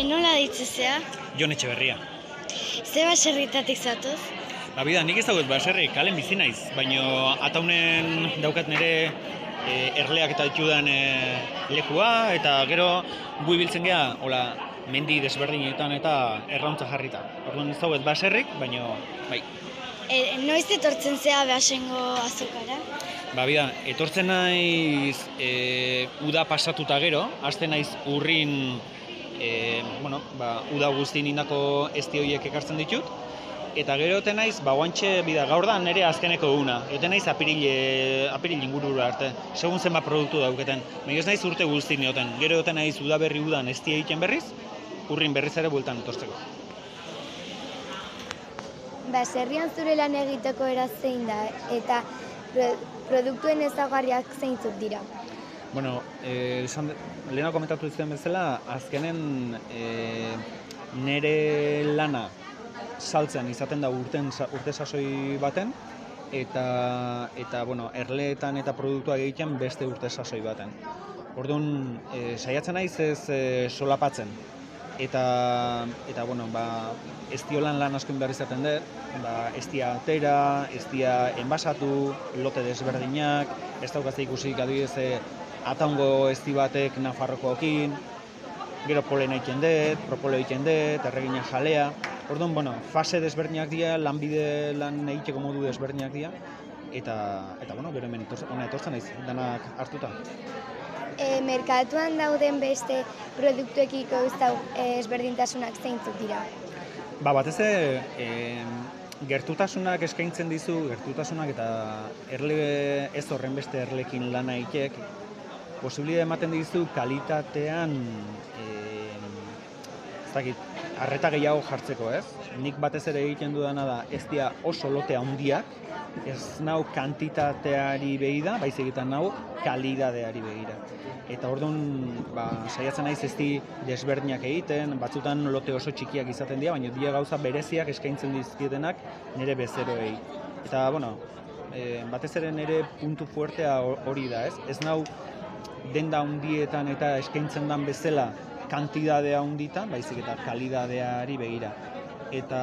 Nola ditzezea? Jon Etxeberria. Ze baserritatik zatoz? Bida, nik ez dagoet baserri, kalen bizi naiz, baina ataunen daukat nire erleak eta ditudan lekua, eta gero gu ibiltzen gea, hola, mendi desberdinetan eta errauntza jarrita. Orduan ez dagoet baserrik, baina bai. Noiz etortzen zea Beasaingo azokara? Bida, etortzen naiz uda pasatuta gero, hasten naiz urrin uda guztien indako ezti horiek ekartzen ditut, eta gero egoten naiz, guantxe, gaur da nire azkeneko eguna, egoten naiz apiril ingurura arte, segun zenbat produktu dauketen, baina ez naiz urte guztien egoten, gero egoten naiz udaberri udan ezti egiten berriz, urrin berriz ere bueltan etortzeko. Baserrian zure lan egiteko zein da, eta produktuen ezaugarriak zeintzuk dira? Bueno, lehena komentatu zuen bezala, azkenen nire lana saltzen izaten da urte sasoi baten, eta erleetan eta produktuak egiten beste urte sasoi baten. Orduan, saiatzen naiz ez solapatzen. Eta estiolan lan asko behar izaten dut, estia atera, estia enbasatu, lote desberdinak, ez daukazte ikusik adibidez ataungo esti batek Nafarrokoekin, gero polen egiten dut, propolo egiten dut, erregina jalea. Orduan, fase desberdinak dira, lanbide lan egiteko modu desberdinak dira, eta gero hemen hona etortzen naiz, danak hartuta. Merkatuan dauden beste produktuekiko ezberdintasunak zeintzuk dira? Batez gertutasunak eskaintzen dizu, gertutasunak eta ez horren beste erlekin lana egitek, posibilitatea ematen dizu kalitatean arreta gehiago jartzeko, ez? Nik batez ere egiten dudana da ez dira oso lote handiak, ez nau kantitateari begira, baizik eta nau kalidadeari begira. Eta orduan, saiatzen naiz ezti desberdinak egiten, batzutan lote oso txikiak izaten dira, baina dira gauza bereziak eskaintzen dizkietenak nire bezeroei. Eta, batez ere nire puntu fuertea hori da, ez? Ez nau denda handietan eta eskaintzen dan bezala kantidadea handitan, baizik eta kalidadeari begira. Eta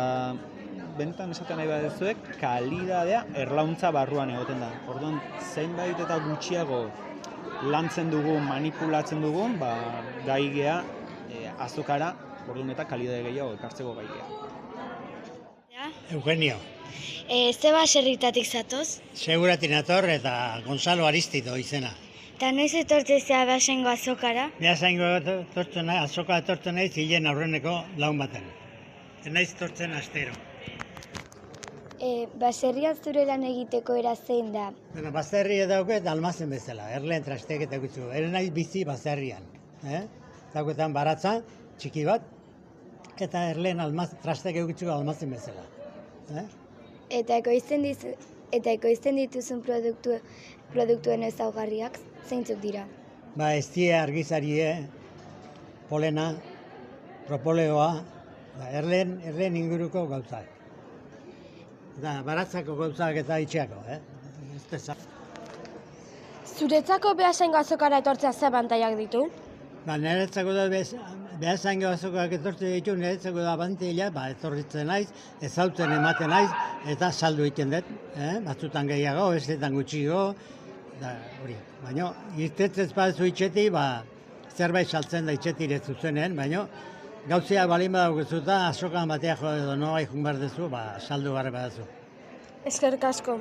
benetan esaten nahi badezuek, kalidadea erlauntza barruan egoten da. Orduan, zenbait eta gutxiago lantzen dugun, manipulatzen dugun, gai gea azokara, orduan eta kalidade gehiago ekartzeko gai gea. Eugenio. Ze baserritatik zatoz? Seguratik nator eta Gonzalo Aristido izena. Eta noiz etortzen zea Beasaingo azokara? Beasaingo azoka etortzen naiz hilen aurreneko laun baten. Ez naiz etortzen astero. Baserrian zure lan egiteko zein da? Baserri dauket almazen bezala, erleen trasteak eta gutxu. Ez naiz bizi baserrian. Dauketan baratza, txiki bat, eta erleen trasteak gutxu almazen bezala. Eta ekoizten dituzun produktuen ezaugarriak zeintzuk dira? Estia, argizarie, polena, propoleoa, erleen inguruko gauzak. Eta baratzako gauzak eta itxeako, Zuretzako Beasaingo azokara etortzea ze abantaiak ditu? Niretzako da Beasaingo azokak etortzen ditu, niretzako da abantaila, etorritzen naiz, ezautzen ematen naiz, eta saldu egiten dut, batzutan gehiago, bestetan gutxiago, baina irtetzen baduzu itxeti, zerbait saltzen da itxetire zuzenen, baina gauzea balin badaukezuta, azokan batea jo edo nogai jun behar duzu, saldu garra badazu. Eskerrik asko.